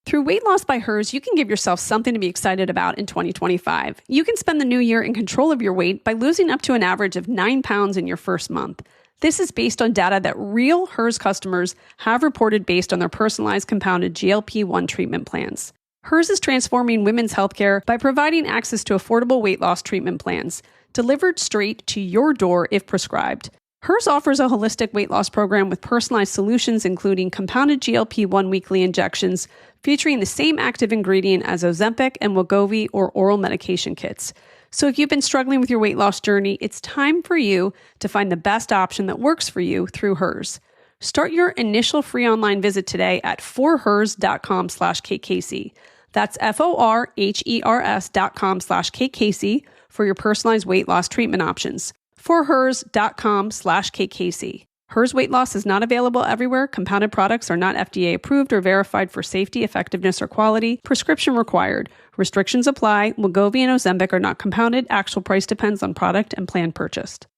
Through Weight Loss by Hers, you can give yourself something to be excited about in 2025. You can spend the new year in control of your weight by losing up to an average of 9 pounds in your first month. This is based on data that real Hers customers have reported based on their personalized compounded GLP-1 treatment plans. Hers is transforming women's healthcare by providing access to affordable weight loss treatment plans, delivered straight to your door if prescribed. Hers offers a holistic weight loss program with personalized solutions, including compounded GLP-1 weekly injections, featuring the same active ingredient as Ozempic and Wegovy or oral medication kits. So if you've been struggling with your weight loss journey, it's time for you to find the best option that works for you through Hers. Start your initial free online visit today at forhers.com/KKC. That's FORHERS.com/KKC for your personalized weight loss treatment options. forhers.com/KKC. Hers weight loss is not available everywhere. Compounded products are not FDA approved or verified for safety, effectiveness, or quality. Prescription required. Restrictions apply. Wegovy and Ozempic are not compounded. Actual price depends on product and plan purchased.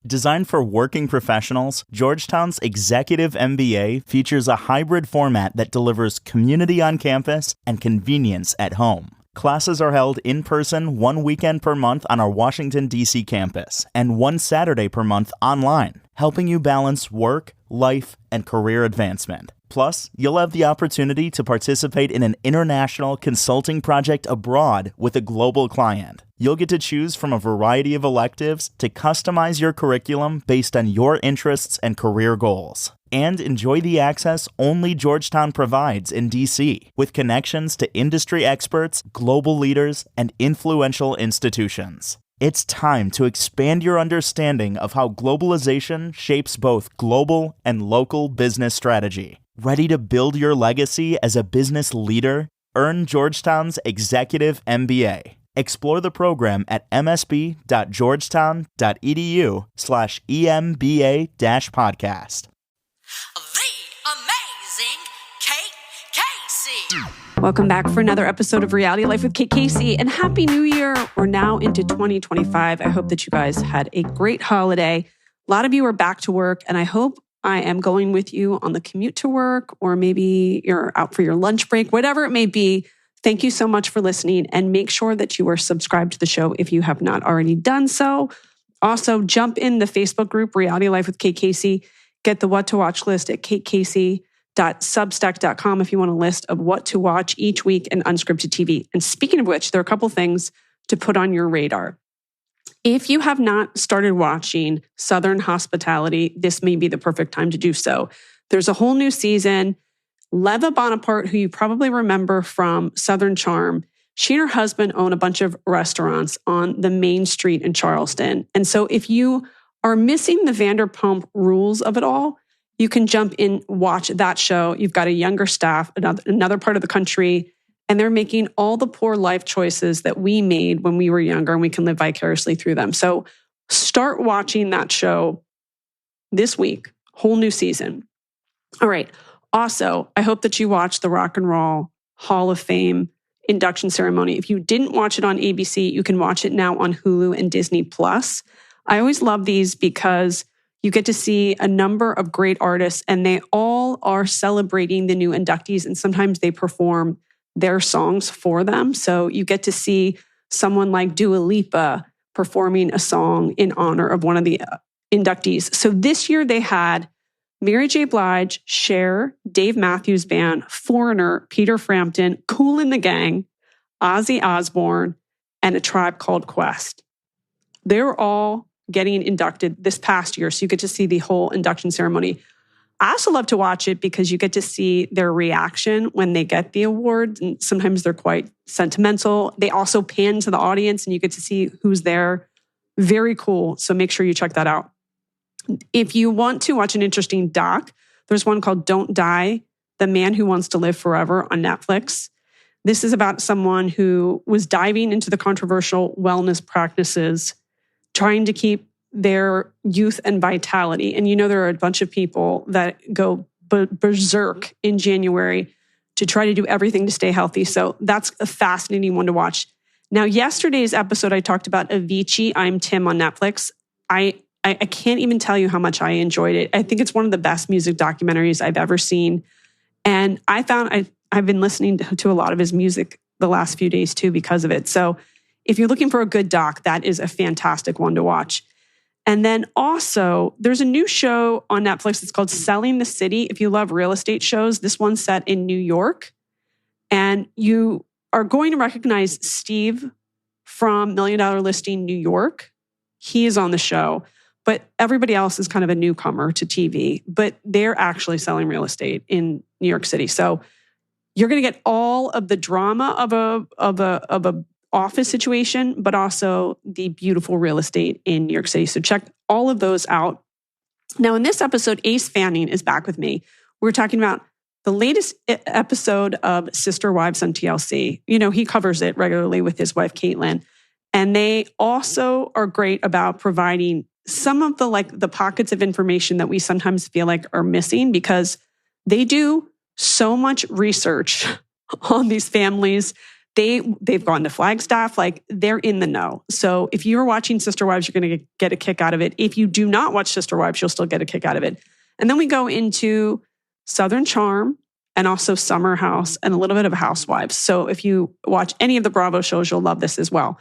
Designed for working professionals, Georgetown's Executive MBA features a hybrid format that delivers community on campus and convenience at home. Classes are held in person 1 weekend per month on our Washington, D.C. campus and 1 Saturday per month online, helping you balance work, life, and career advancement. Plus, you'll have the opportunity to participate in an international consulting project abroad with a global client. You'll get to choose from a variety of electives to customize your curriculum based on your interests and career goals. And enjoy the access only Georgetown provides in D.C., with connections to industry experts, global leaders, and influential institutions. It's time to expand your understanding of how globalization shapes both global and local business strategy. Ready to build your legacy as a business leader? Earn Georgetown's Executive MBA. Explore the program at msb.georgetown.edu/EMBA-podcast. The amazing Kate Casey. Welcome back for another episode of Reality Life with Kate Casey, and Happy New Year. We're now into 2025. I hope that you guys had a great holiday. A lot of you are back to work, and I hope I am going with you on the commute to work, or maybe you're out for your lunch break, whatever it may be. Thank you so much for listening, and make sure that you are subscribed to the show if you have not already done so. Also, jump in the Facebook group, Reality Life with Kate Casey. Get the What to Watch list at katecasey.substack.com if you want a list of what to watch each week in unscripted TV. And speaking of which, there are a couple things to put on your radar. If you have not started watching Southern Hospitality, this may be the perfect time to do so. There's a whole new season. Leva Bonaparte, who you probably remember from Southern Charm, she and her husband own a bunch of restaurants on the main street in Charleston. And so if you are missing the Vanderpump Rules of it all, you can jump in, watch that show. You've got a younger staff, another part of the country, and they're making all the poor life choices that we made when we were younger, and we can live vicariously through them. So start watching that show this week, whole new season. All right. Also, I hope that you watched the Rock and Roll Hall of Fame induction ceremony. If you didn't watch it on ABC, you can watch it now on Hulu and Disney Plus. I always love these because you get to see a number of great artists, and they all are celebrating the new inductees, and sometimes they perform their songs for them. So you get to see someone like Dua Lipa performing a song in honor of one of the inductees. So this year they had Mary J. Blige, Cher, Dave Matthews Band, Foreigner, Peter Frampton, Kool and the Gang, Ozzy Osbourne, and A Tribe Called Quest. They're all getting inducted this past year, so you get to see the whole induction ceremony. I also love to watch it because you get to see their reaction when they get the awards, and sometimes they're quite sentimental. They also pan to the audience, and you get to see who's there. Very cool, so make sure you check that out. If you want to watch an interesting doc, there's one called Don't Die, The Man Who Wants to Live Forever on Netflix. This is about someone who was diving into the controversial wellness practices, trying to keep their youth and vitality. And you know, there are a bunch of people that go berserk in January to try to do everything to stay healthy. So that's a fascinating one to watch. Now, yesterday's episode, I talked about Avicii, I'm Tim on Netflix. I can't even tell you how much I enjoyed it. I think it's one of the best music documentaries I've ever seen. And I found I've been listening to a lot of his music the last few days too because of it. So if you're looking for a good doc, that is a fantastic one to watch. And then also, there's a new show on Netflix. It's called Selling the City. If you love real estate shows, this one's set in New York. And you are going to recognize Steve from $1 Million Listing New York. He is on the show, but everybody else is kind of a newcomer to TV. But they're actually selling real estate in New York City. So you're going to get all of the drama of a office situation, but also the beautiful real estate in New York City. So check all of those out. Now, in this episode, Ace Fanning is back with me. We're talking about the latest episode of Sister Wives on TLC. You know, he covers it regularly with his wife, Caitlin. And they also are great about providing some of the pockets of information that we sometimes feel like are missing because they do so much research on these families. They've gone to Flagstaff, like they're in the know. So if you're watching Sister Wives, you're going to get a kick out of it. If you do not watch Sister Wives, you'll still get a kick out of it. And then we go into Southern Charm and also Summer House and a little bit of Housewives. So if you watch any of the Bravo shows, you'll love this as well.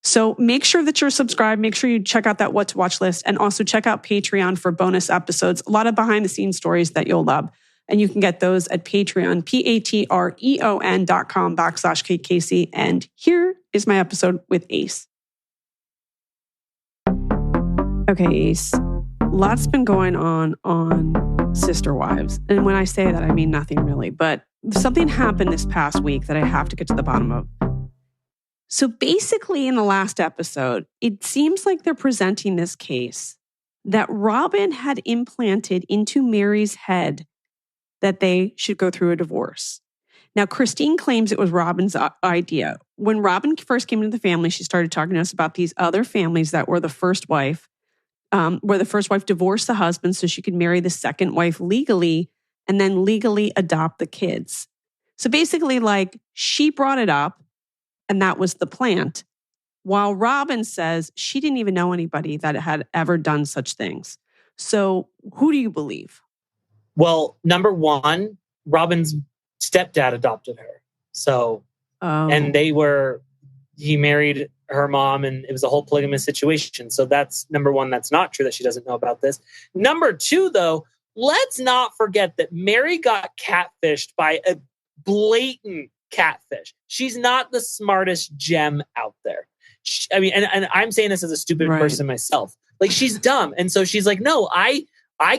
So make sure that you're subscribed. Make sure you check out that What to Watch list and also check out Patreon for bonus episodes. A lot of behind the scenes stories that you'll love. And you can get those at Patreon, patreon.com/Kate Casey. And here is my episode with Ace. Okay, Ace. Lots been going on Sister Wives. And when I say that, I mean nothing really. But something happened this past week that I have to get to the bottom of. So basically, in the last episode, it seems like they're presenting this case that Robin had implanted into Mary's head that they should go through a divorce. Now, Christine claims it was Robin's idea. When Robin first came into the family, she started talking to us about these other families that were the first wife, where the first wife divorced the husband so she could marry the second wife legally and then legally adopt the kids. So basically, like, she brought it up and that was the plant, while Robin says she didn't even know anybody that had ever done such things. So who do you believe? Well, number one, Robin's stepdad adopted her. So, and he married her mom and it was a whole polygamous situation. So that's number one. That's not true that she doesn't know about this. Number two, though, let's not forget that Mary got catfished by a blatant catfish. She's not the smartest gem out there. And I'm saying this as a stupid person myself. Like, she's dumb. And so she's like, no, I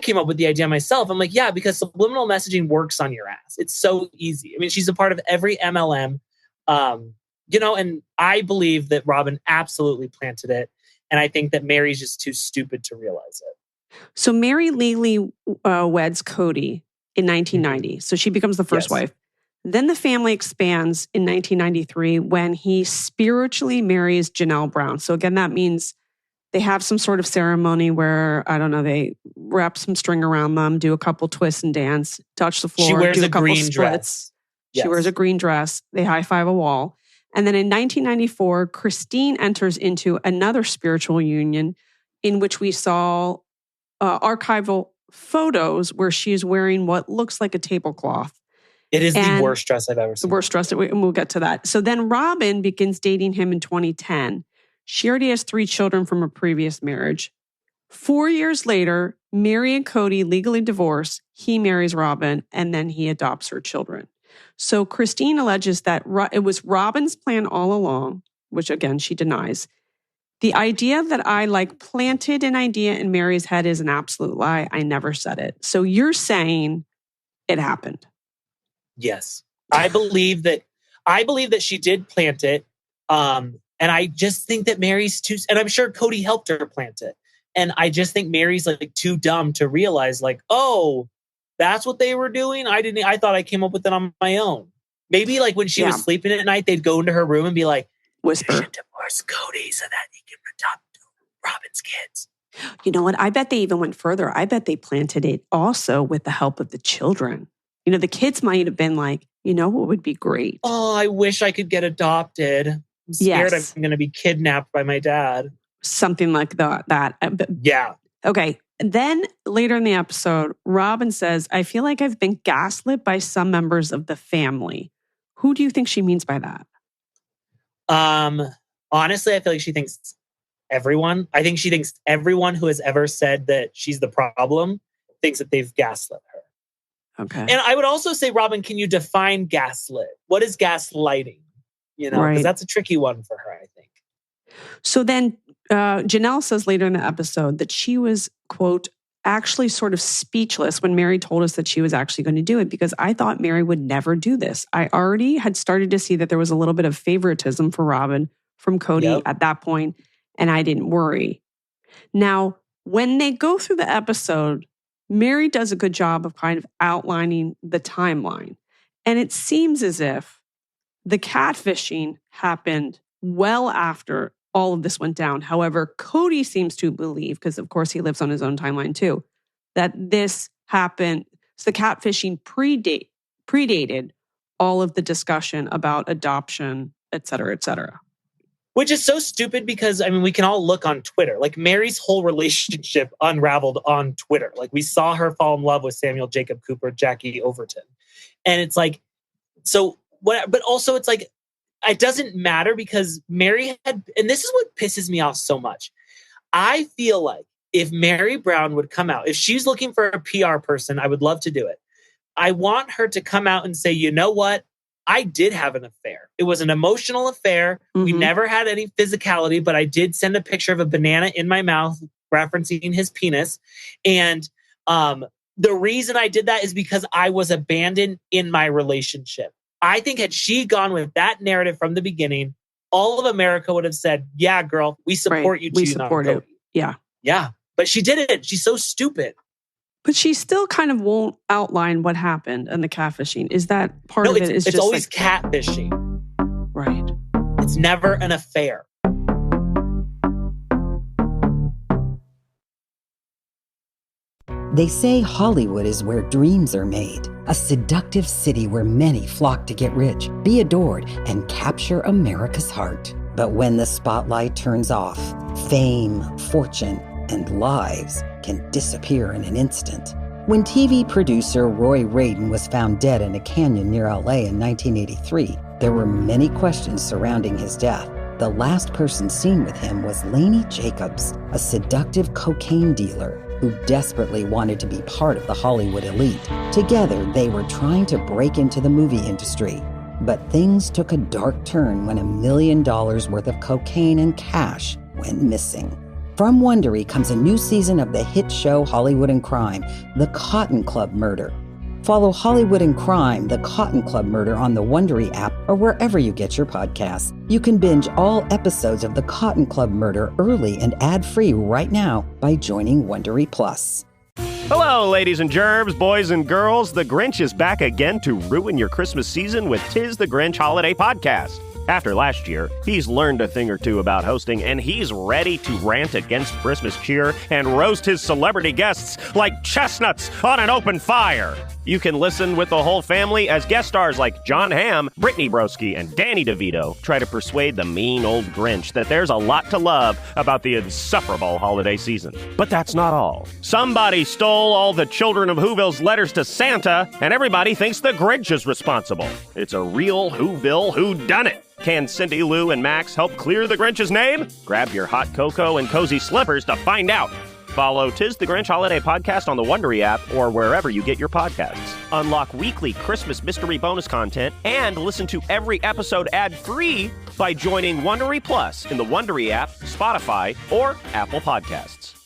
came up with the idea myself. I'm like, yeah, because subliminal messaging works on your ass. It's so easy. I mean, she's a part of every MLM, and I believe that Robin absolutely planted it. And I think that Mary's just too stupid to realize it. So Mary legally weds Cody in 1990. So she becomes the first wife. Then the family expands in 1993 when he spiritually marries Janelle Brown. So again, that means they have some sort of ceremony where, I don't know, they wrap some string around them, do a couple twists and dance, touch the floor, she wears do a couple green splits. Dress. Yes. She wears a green dress. They high-five a wall. And then in 1994, Christine enters into another spiritual union in which we saw archival photos where she is wearing what looks like a tablecloth. It is the worst dress I've ever seen. The worst dress, and we'll get to that. So then Robin begins dating him in 2010. She already has 3 children from a previous marriage. 4 years later, Mary and Cody legally divorce. He marries Robin, and then he adopts her children. So Christine alleges that it was Robin's plan all along, which again, she denies. The idea that I planted an idea in Mary's head is an absolute lie. I never said it. So you're saying it happened. Yes. I believe that she did plant it. And I just think that Mary's and I'm sure Cody helped her plant it. And I just think Mary's too dumb to realize oh, that's what they were doing. I thought I came up with it on my own. Maybe when she was sleeping at night, they'd go into her room and be like, whisper, "You should divorce Cody so that he can adopt Robin's kids." You know what? I bet they even went further. I bet they planted it also with the help of the children. The kids might have been like, what would be great? Oh, I wish I could get adopted. I'm scared I'm going to be kidnapped by my dad. Something like that. Yeah. Okay. Then later in the episode, Robin says, I feel like I've been gaslit by some members of the family. Who do you think she means by that? Honestly, I feel like she thinks everyone. I think she thinks everyone who has ever said that she's the problem thinks that they've gaslit her. Okay. And I would also say, Robin, can you define gaslit? What is gaslighting? You know, because that's a tricky one for her, I think. So then Janelle says later in the episode that she was, quote, actually sort of speechless when Mary told us that she was actually going to do it, because I thought Mary would never do this. I already had started to see that there was a little bit of favoritism for Robin from Cody at that point, and I didn't worry. Now, when they go through the episode, Mary does a good job of kind of outlining the timeline. And it seems as if the catfishing happened well after all of this went down. However, Cody seems to believe, because of course he lives on his own timeline too, that this happened. So the catfishing predated all of the discussion about adoption, et cetera, et cetera. Which is so stupid because, I mean, we can all look on Twitter. Like Mary's whole relationship unraveled on Twitter. Like we saw her fall in love with Samuel Jacob Cooper, Jackie Overton. And it's like, so what, but also it's like, it doesn't matter because Mary had, and this is what pisses me off so much. I feel like if Mary Brown would come out, if she's looking for a PR person, I would love to do it. I want her to come out and say, you know what? I did have an affair. It was an emotional affair. Mm-hmm. We never had any physicality, but I did send a picture of a banana in my mouth referencing his penis. And the reason I did that is because I was abandoned in my relationship. I think had she gone with that narrative from the beginning, all of America would have said, yeah, girl, we support you. We support it. Yeah. Yeah. But she didn't. She's so stupid. But she still kind of won't outline what happened in the catfishing. Is that part of it? It's always like catfishing. Right. It's never an affair. They say Hollywood is where dreams are made, a seductive city where many flock to get rich, be adored, and capture America's heart. But when the spotlight turns off, fame, fortune, and lives can disappear in an instant. When TV producer Roy Radin was found dead in a canyon near LA in 1983, there were many questions surrounding his death. The last person seen with him was Lainey Jacobs, a seductive cocaine dealer who desperately wanted to be part of the Hollywood elite. Together, they were trying to break into the movie industry. But things took a dark turn when $1 million worth of cocaine and cash went missing. From Wondery comes a new season of the hit show Hollywood and Crime, The Cotton Club Murder. Follow Hollywood and Crime, The Cotton Club Murder on the Wondery app or wherever you get your podcasts. You can binge all episodes of The Cotton Club Murder early and ad-free right now by joining Wondery Plus. Hello, ladies and gerbs, boys and girls. The Grinch is back again to ruin your Christmas season with 'Tis the Grinch Holiday Podcast. After last year, he's learned a thing or two about hosting, and he's ready to rant against Christmas cheer and roast his celebrity guests like chestnuts on an open fire. You can listen with the whole family as guest stars like John Hamm, Brittany Broski, and Danny DeVito try to persuade the mean old Grinch that there's a lot to love about the insufferable holiday season. But that's not all. Somebody stole all the children of Whoville's letters to Santa, and everybody thinks the Grinch is responsible. It's a real Whoville whodunit. Can Cindy Lou and Max help clear the Grinch's name? Grab your hot cocoa and cozy slippers to find out. Follow 'Tis the Grinch Holiday Podcast on the Wondery app or wherever you get your podcasts. Unlock weekly Christmas mystery bonus content and listen to every episode ad-free by joining Wondery Plus in the Wondery app, Spotify, or Apple Podcasts.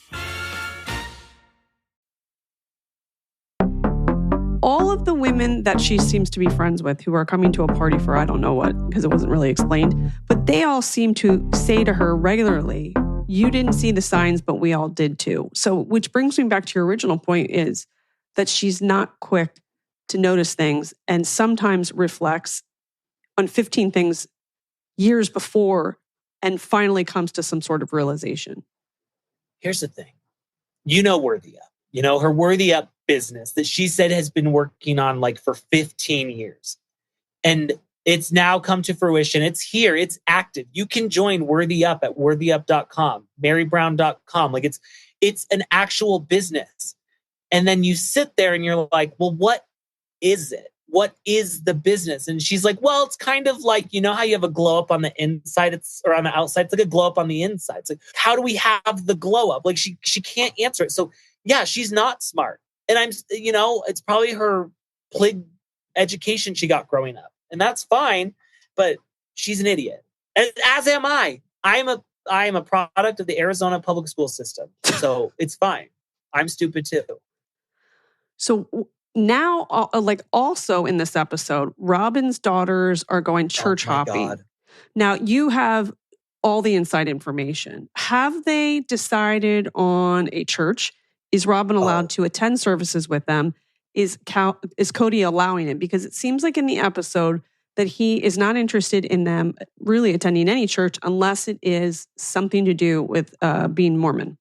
All of the women that she seems to be friends with who are coming to a party for I don't know what, because it wasn't really explained, but they all seem to say to her regularly, you didn't see the signs, but we all did too. So, which brings me back to your original point is that she's not quick to notice things and sometimes reflects on 15 things years before and finally comes to some sort of realization. Here's the thing. You know Worthy Up. You know, her Worthy Up business that she said has been working on like for 15 years. And it's now come to fruition. It's here. It's active. You can join Worthy Up at worthyup.com, marybrown.com. Like It's an actual business. And then you sit there and you're like, well, what is it? What is the business? And she's like, well, it's kind of like, you know how you have a glow up on the inside, or on the outside? It's like a glow up on the inside. It's like, how do we have the glow up? Like she can't answer it. So yeah, she's not smart. And it's probably her plig education she got growing up. And that's fine, but she's an idiot. And as am I. I am a product of the Arizona public school system. So it's fine. I'm stupid too. So now, also in this episode, Robin's daughters are going church hopping. God. Now, you have all the inside information. Have they decided on a church? Is Robin allowed to attend services with them? Is Cody allowing it? Because it seems like in the episode that he is not interested in them really attending any church unless it is something to do with being Mormon.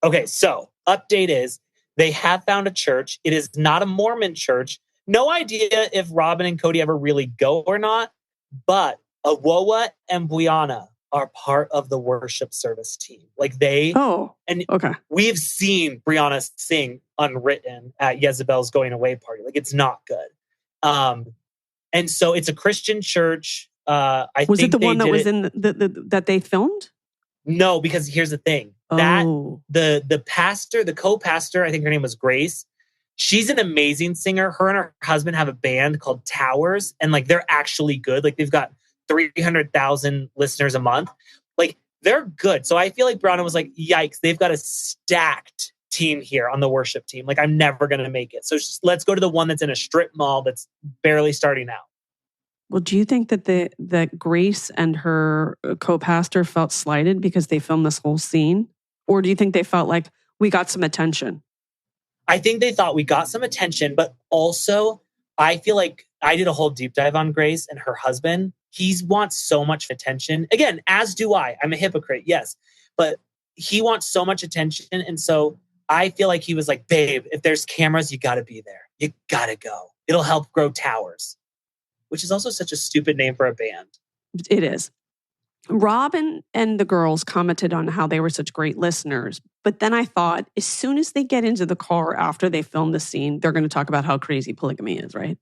Okay, so update is they have found a church. It is not a Mormon church. No idea if Robin and Cody ever really go or not, but Awoa and Brianna are part of the worship service team. We've seen Brianna sing Unwritten at Jezebel's going away party. Like, it's not good. And so it's a Christian church. Was it the one that was in that they filmed? No, because here's the thing. The pastor, the co-pastor, I think her name was Grace. She's an amazing singer. Her and her husband have a band called Towers, and they're actually good. They've got 300,000 listeners a month. They're good. So I feel like Brianna was like, yikes, they've got a stacked team here on the worship team. I'm never going to make it. So let's go to the one that's in a strip mall that's barely starting out. Well, do you think that Grace and her co-pastor felt slighted because they filmed this whole scene? Or do you think they felt like we got some attention? I think they thought we got some attention, but also I feel like I did a whole deep dive on Grace and her husband. He wants so much attention. Again, as do I. I'm a hypocrite, yes. But he wants so much attention. And so I feel like he was like, babe, if there's cameras, you got to be there. You got to go. It'll help grow Towers, which is also such a stupid name for a band. It is. Robin and the girls commented on how they were such great listeners. But then I thought, as soon as they get into the car after they film the scene, they're going to talk about how crazy polygamy is, right?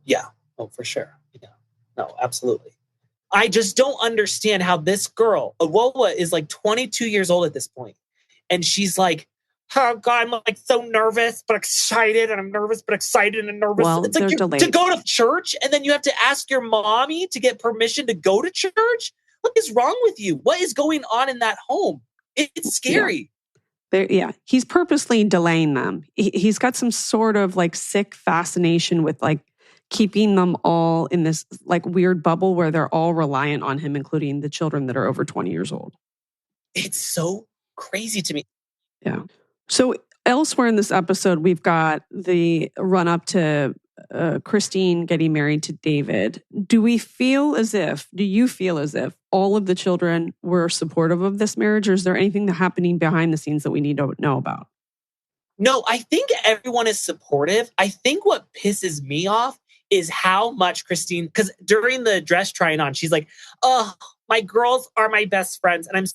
Yeah. Oh, for sure. Yeah. No, absolutely. I just don't understand how this girl, Awoa, is 22 years old at this point. And she's like, oh God, I'm so nervous, but excited. And I'm nervous, but excited and nervous. Well, it's to go to church. And then you have to ask your mommy to get permission to go to church. What is wrong with you? What is going on in that home? It's scary. Yeah. He's purposely delaying them. He's got some sort of sick fascination with keeping them all in this weird bubble where they're all reliant on him, including the children that are over 20 years old. It's so crazy to me. Yeah. So elsewhere in this episode, we've got the run up to Christine getting married to David. Do you feel as if all of the children were supportive of this marriage, or is there anything that's happening behind the scenes that we need to know about? No, I think everyone is supportive. I think what pisses me off is how much Christine, because during the dress trying on, she's like, oh, my girls are my best friends. And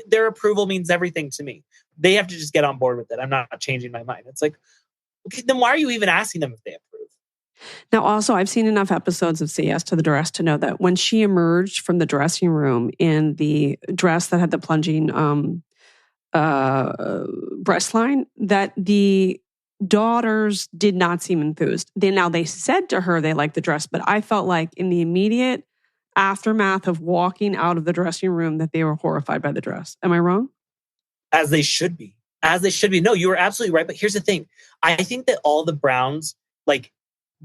their approval means everything to me. They have to just get on board with it. I'm not changing my mind. It's like, okay, then why are you even asking them if they approve? Now, also, I've seen enough episodes of Say Yes to the Dress to know that when she emerged from the dressing room in the dress that had the plunging breast line, that the daughters did not seem enthused. They said to her they liked the dress, but I felt like in the immediate aftermath of walking out of the dressing room that they were horrified by the dress. Am I wrong? As they should be. No, you were absolutely right. But here's the thing. I think that all the Browns,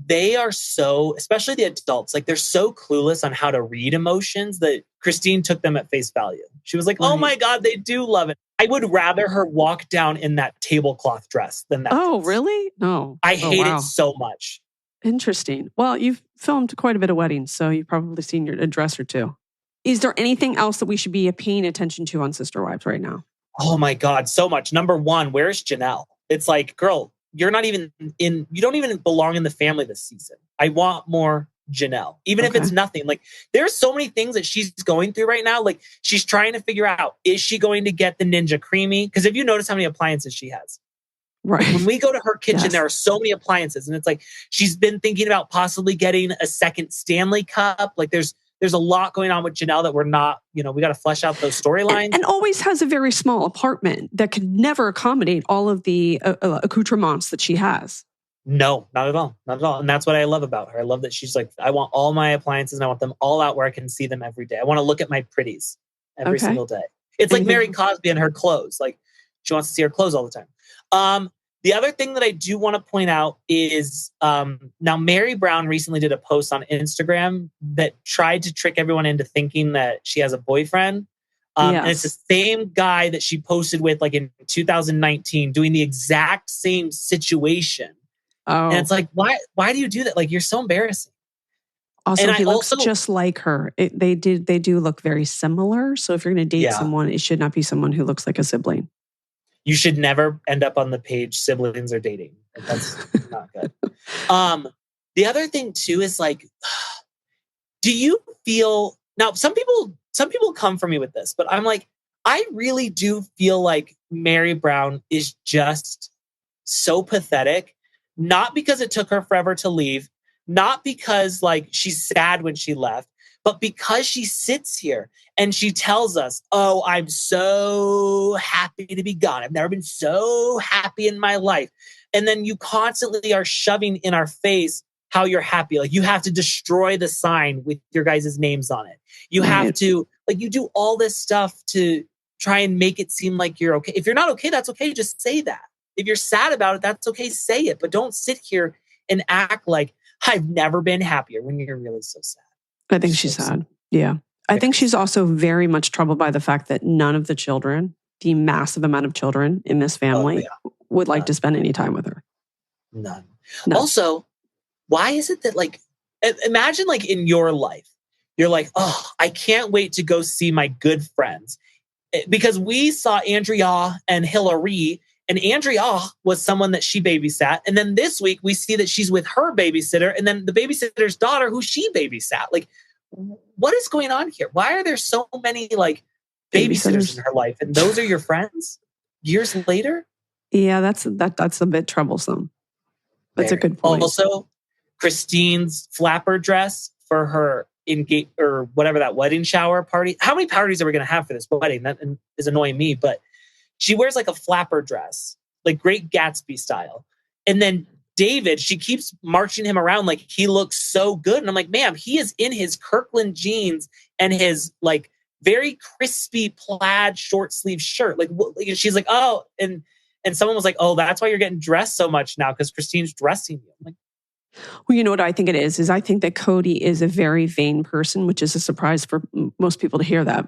they are so, especially the adults, they're so clueless on how to read emotions that Christine took them at face value. She was like, oh my God, they do love it. I would rather her walk down in that tablecloth dress than that. Oh, dress. Really? No. I hate it so much. Interesting. Well, you've filmed quite a bit of weddings, so you've probably seen a dress or two. Is there anything else that we should be paying attention to on Sister Wives right now? Oh my God, so much. Number one, where's Janelle? It's like, girl, you don't even belong in the family this season. I want more Janelle, even if it's nothing. Like there's so many things that she's going through right now. Like she's trying to figure out, is she going to get the Ninja Creamy? Because if you notice how many appliances she has, right? When we go to her kitchen, there are so many appliances, and it's like she's been thinking about possibly getting a second Stanley Cup. Like there's a lot going on with Janelle that we're not, we got to flesh out those storylines. And always has a very small apartment that could never accommodate all of the accoutrements that she has. No, not at all. Not at all. And that's what I love about her. I love that she's like, I want all my appliances and I want them all out where I can see them every day. I want to look at my pretties every single day. It's like Mary Cosby and her clothes. Like she wants to see her clothes all the time. The other thing that I do want to point out is now Mary Brown recently did a post on Instagram that tried to trick everyone into thinking that she has a boyfriend. And it's the same guy that she posted with like in 2019 doing the exact same situation. Oh. And it's like, why do you do that? Like, you're so embarrassing. Also, and he looks just like her. They do look very similar. So if you're going to date someone, it should not be someone who looks like a sibling. You should never end up on the page siblings are dating. That's not good. The other thing too is like, do you feel now? Some people come for me with this, but I'm like, I really do feel like Mary Brown is just so pathetic. Not because it took her forever to leave, not because like she's sad when she left, but because she sits here and she tells us, oh, I'm so happy to be gone. I've never been so happy in my life. And then you constantly are shoving in our face how you're happy. Like you have to destroy the sign with your guys' names on it. You have to, like, you do all this stuff to try and make it seem like you're okay. If you're not okay, that's okay. Just say that. If you're sad about it, that's okay. Say it, but don't sit here and act like I've never been happier when you're really so sad. I think she's sad. Yeah. I think she's also very much troubled by the fact that none of the children, the massive amount of children in this family, would like to spend any time with her. None. Also, why is it that like, imagine like in your life, you're like, oh, I can't wait to go see my good friends. Because we saw Andrea and Hillary. And Andrea was someone that she babysat. And then this week we see that she's with her babysitter and then the babysitter's daughter who she babysat. Like, what is going on here? Why are there so many like babysitters in her life? And those are your friends years later? Yeah, that's a bit troublesome. That's a good point. Also, Christine's flapper dress for her or whatever that wedding shower party. How many parties are we going to have for this wedding? That is annoying me, but she wears like a flapper dress, like Great Gatsby style. And then David, she keeps marching him around like he looks so good. And I'm like, ma'am, he is in his Kirkland jeans and his like very crispy plaid short sleeve shirt. Like she's like, oh, and someone was like, oh, that's why you're getting dressed so much now because Christine's dressing you. I'm like, well, you know what I think it is I think that Cody is a very vain person, which is a surprise for most people to hear that,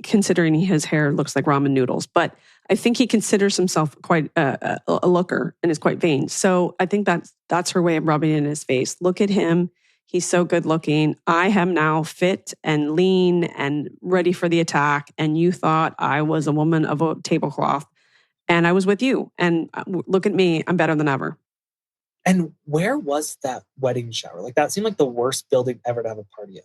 considering his hair looks like ramen noodles. But I think he considers himself quite a looker and is quite vain. So I think that's her way of rubbing it in his face. Look at him. He's so good looking. I am now fit and lean and ready for the attack. And you thought I was a woman of a tablecloth and I was with you. And look at me. I'm better than ever. And where was that wedding shower? Like that seemed like the worst building ever to have a party in.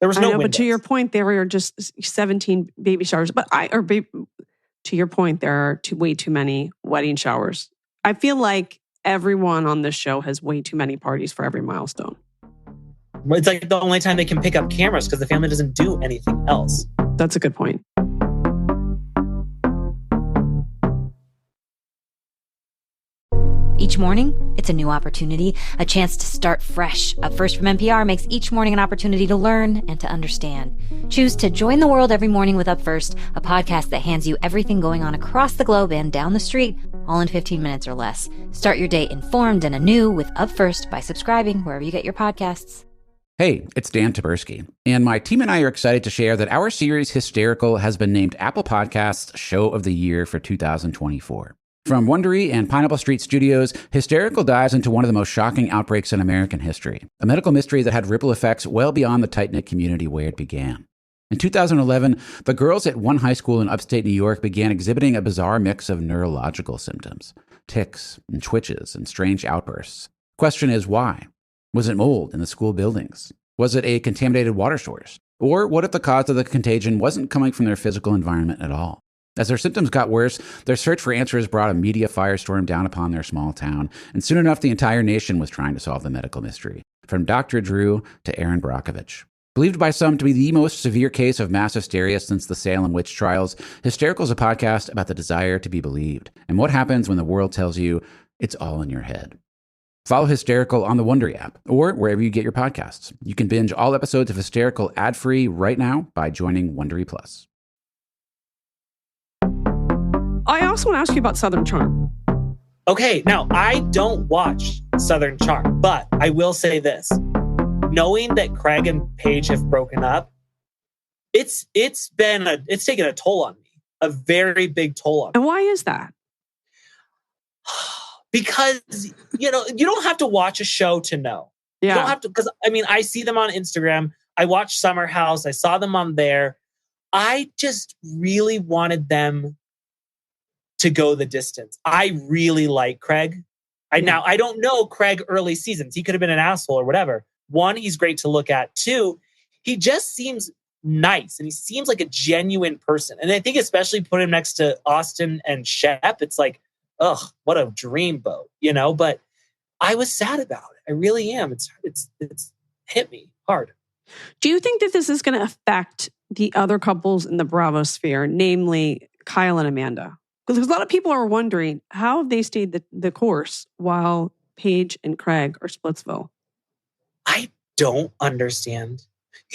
There was no windows. But to your point, there were just 17 baby showers. But to your point, there are way too many wedding showers. I feel like everyone on this show has way too many parties for every milestone. It's like the only time they can pick up cameras because the family doesn't do anything else. That's a good point. Each morning, it's a new opportunity, a chance to start fresh. Up First from NPR makes each morning an opportunity to learn and to understand. Choose to join the world every morning with Up First, a podcast that hands you everything going on across the globe and down the street, all in 15 minutes or less. Start your day informed and anew with Up First by subscribing wherever you get your podcasts. Hey, it's Dan Taberski, and my team and I are excited to share that our series Hysterical has been named Apple Podcasts Show of the Year for 2024. From Wondery and Pineapple Street Studios, Hysterical dives into one of the most shocking outbreaks in American history, a medical mystery that had ripple effects well beyond the tight-knit community where it began. In 2011, the girls at one high school in upstate New York began exhibiting a bizarre mix of neurological symptoms, tics and twitches and strange outbursts. Question is, why? Was it mold in the school buildings? Was it a contaminated water source? Or what if the cause of the contagion wasn't coming from their physical environment at all? As their symptoms got worse, their search for answers brought a media firestorm down upon their small town, and soon enough the entire nation was trying to solve the medical mystery, from Dr. Drew to Aaron Brockovich. Believed by some to be the most severe case of mass hysteria since the Salem witch trials, Hysterical is a podcast about the desire to be believed, and what happens when the world tells you it's all in your head. Follow Hysterical on the Wondery app, or wherever you get your podcasts. You can binge all episodes of Hysterical ad-free right now by joining Wondery Plus. I also want to ask you about Southern Charm. Okay, now I don't watch Southern Charm, but I will say this. Knowing that Craig and Paige have broken up, it's taken a toll on me. A very big toll on me. And why is that? Because, you don't have to watch a show to know. Yeah. You don't have to, because I see them on Instagram. I watch Summer House. I saw them on there. I just really wanted them to go the distance. I really like Craig. Now, I don't know Craig early seasons. He could have been an asshole or whatever. One, he's great to look at. Two, he just seems nice and he seems like a genuine person. And I think especially put him next to Austin and Shep, it's like, ugh, what a dreamboat, But I was sad about it. I really am. It's hit me hard. Do you think that this is going to affect the other couples in the Bravo sphere, namely Kyle and Amanda? Because a lot of people are wondering how they stayed the course while Paige and Craig are Splitsville. I don't understand.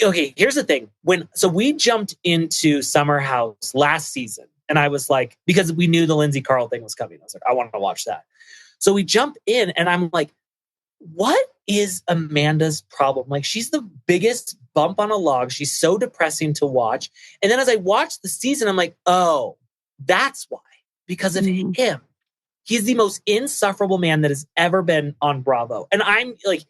Okay, here's the thing. So we jumped into Summer House last season, and I was like, because we knew the Lindsay Carl thing was coming, I was like, I want to watch that. So we jump in, and I'm like, what is Amanda's problem? Like, she's the biggest bump on a log. She's so depressing to watch. And then as I watched the season, I'm like, oh, that's why. Because of him. He's the most insufferable man that has ever been on Bravo. And I'm like,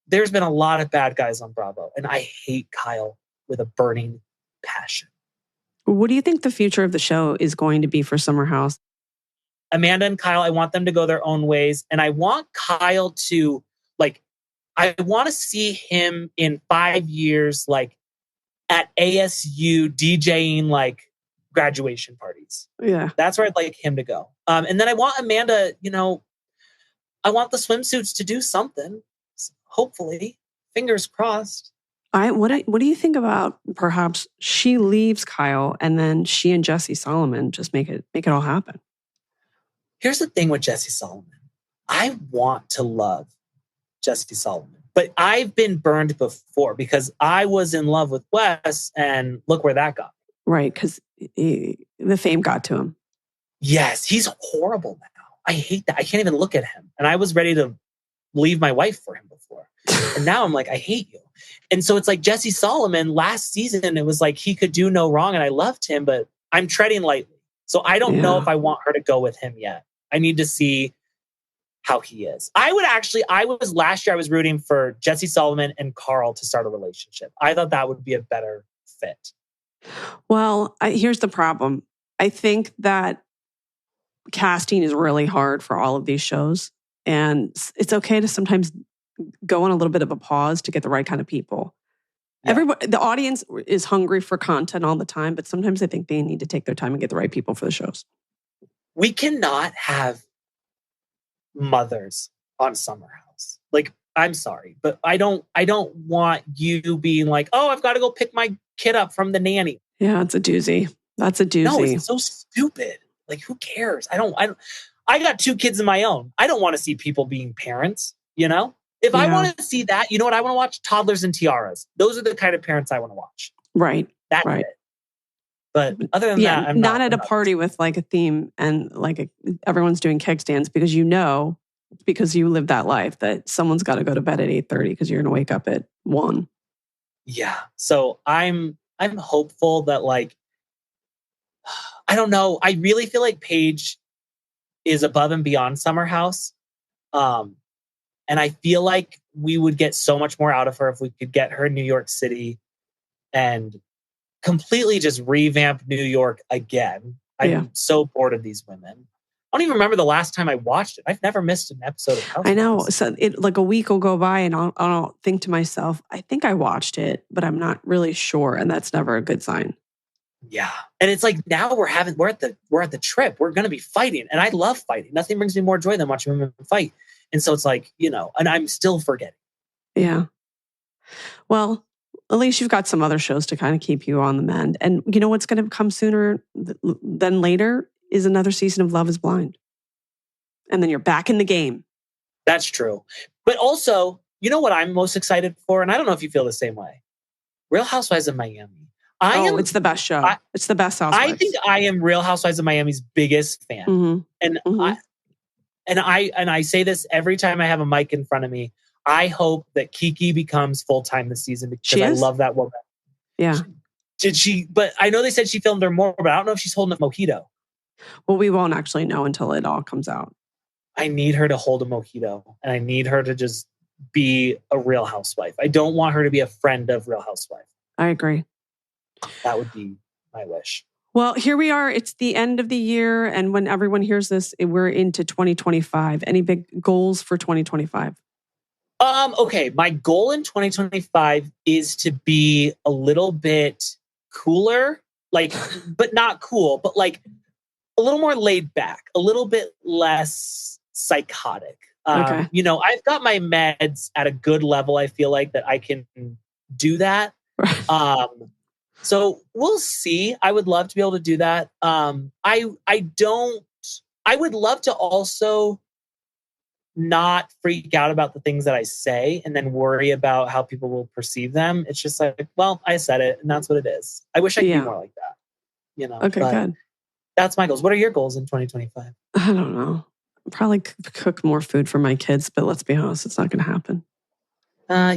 there's been a lot of bad guys on Bravo, and I hate Kyle with a burning passion. What do you think the future of the show is going to be for Summer House? Amanda and Kyle, I want them to go their own ways. And I want Kyle to, I want to see him in 5 years, at ASU DJing, graduation parties. Yeah. That's where I'd like him to go. And then I want Amanda, I want the swimsuits to do something. Hopefully. Fingers crossed. What do you think about perhaps she leaves Kyle and then she and Jesse Solomon just make it all happen? Here's the thing with Jesse Solomon. I want to love Jesse Solomon, but I've been burned before because I was in love with Wes and look where that got me. Right, because the fame got to him. Yes, he's horrible now. I hate that. I can't even look at him. And I was ready to leave my wife for him before. And now I'm like, I hate you. And so it's like Jesse Solomon last season, it was like he could do no wrong and I loved him, but I'm treading lightly. So I don't know if I want her to go with him yet. I need to see how he is. Last year I was rooting for Jesse Solomon and Carl to start a relationship. I thought that would be a better fit. Well, here's the problem. I think that casting is really hard for all of these shows. And it's okay to sometimes go on a little bit of a pause to get the right kind of people. Yeah. The audience is hungry for content all the time, but sometimes I think they need to take their time and get the right people for the shows. We cannot have mothers on Summer House. I'm sorry, but I don't want you being like, oh, I've got to go pick my kid up from the nanny. Yeah, it's a doozy. That's a doozy. No, it's so stupid. Who cares? I got 2 kids of my own. I don't want to see people being parents, If I want to see that, you know what? I want to watch Toddlers and Tiaras. Those are the kind of parents I want to watch. Right. That's right. it. But other than that, I'm not at a party with a theme and everyone's doing keg stands because because you live that life that someone's got to go to bed at 8:30 because you're going to wake up at 1. Yeah. So I'm hopeful that I don't know. I really feel like Paige is above and beyond Summer House. And I feel like we would get so much more out of her if we could get her in New York City and completely just revamp New York again. I'm so bored of these women. I don't even remember the last time I watched it. I've never missed an episode of Housewives. I know. So like a week will go by and I'll think to myself, I think I watched it, but I'm not really sure. And that's never a good sign. Yeah. And it's like now we're at the trip. We're going to be fighting. And I love fighting. Nothing brings me more joy than watching women fight. And so it's like, and I'm still forgetting. Yeah. Well, at least you've got some other shows to kind of keep you on the mend. And you know what's going to come sooner than later is another season of Love is Blind. And then you're back in the game. That's true. But also, you know what I'm most excited for? And I don't know if you feel the same way. Real Housewives of Miami. It's the best show. It's the best Housewives. I think I am Real Housewives of Miami's biggest fan. Mm-hmm. And I say this every time I have a mic in front of me. I hope that Kiki becomes full-time this season because I love that woman. Yeah. Did she? But I know they said she filmed her more, but I don't know if she's holding a mojito. Well, we won't actually know until it all comes out. I need her to hold a mojito and I need her to just be a Real Housewife. I don't want her to be a friend of Real Housewife. I agree. That would be my wish. Well, here we are. It's the end of the year. And when everyone hears this, we're into 2025. Any big goals for 2025? Okay. My goal in 2025 is to be a little bit cooler, but not cool, but like a little more laid back, a little bit less psychotic. Okay. I've got my meds at a good level. I feel like that I can do that. So we'll see. I would love to be able to do that. I would love to also not freak out about the things that I say and then worry about how people will perceive them. It's just like, well, I said it and that's what it is. I wish I could be more like that, Okay, good. That's my goals. What are your goals in 2025? I don't know. Probably cook more food for my kids, but let's be honest, it's not going to happen.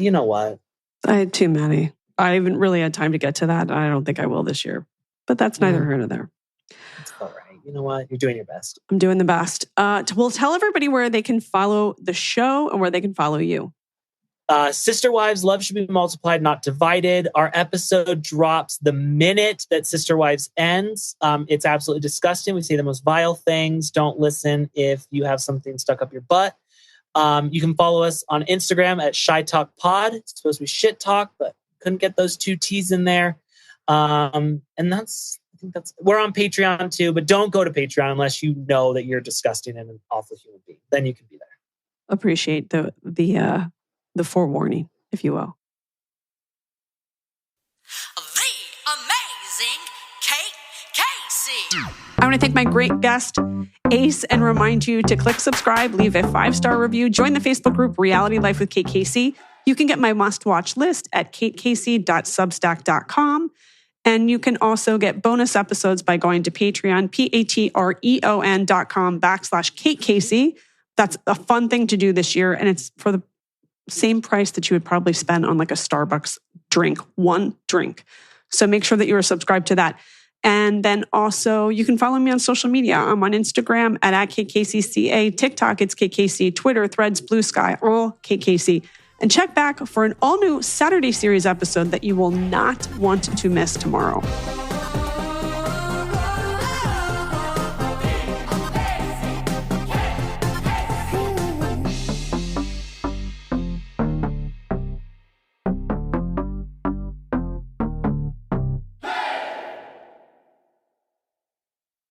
You know what? I had too many. I haven't really had time to get to that. I don't think I will this year, but that's neither here nor there. That's all right. You know what? You're doing your best. I'm doing the best. We'll tell everybody where they can follow the show and where they can follow you. Sister Wives, Love Should Be Multiplied, Not Divided. Our episode drops the minute that Sister Wives ends. It's absolutely disgusting. We say the most vile things. Don't listen if you have something stuck up your butt. You can follow us on Instagram at Shy Talk Pod. It's supposed to be shit talk, but couldn't get those 2 T's in there. And we're on Patreon too, but don't go to Patreon unless you know that you're disgusting and an awful human being. Then you can be there. Appreciate the forewarning, if you will. The amazing Kate Casey. I want to thank my great guest, Ace, and remind you to click subscribe, leave a 5-star review, join the Facebook group Reality Life with Kate Casey. You can get my must-watch list at katecasey.substack.com. And you can also get bonus episodes by going to Patreon, patreon.com/Kate Casey. That's a fun thing to do this year. And it's for the same price that you would probably spend on like a Starbucks drink, one drink. So make sure that you are subscribed to that. And then also you can follow me on social media. I'm on Instagram at KatCaseyCA, TikTok, it's KatCasey, Twitter, Threads, Blue Sky, all KatCasey. And check back for an all-new Saturday series episode that you will not want to miss tomorrow.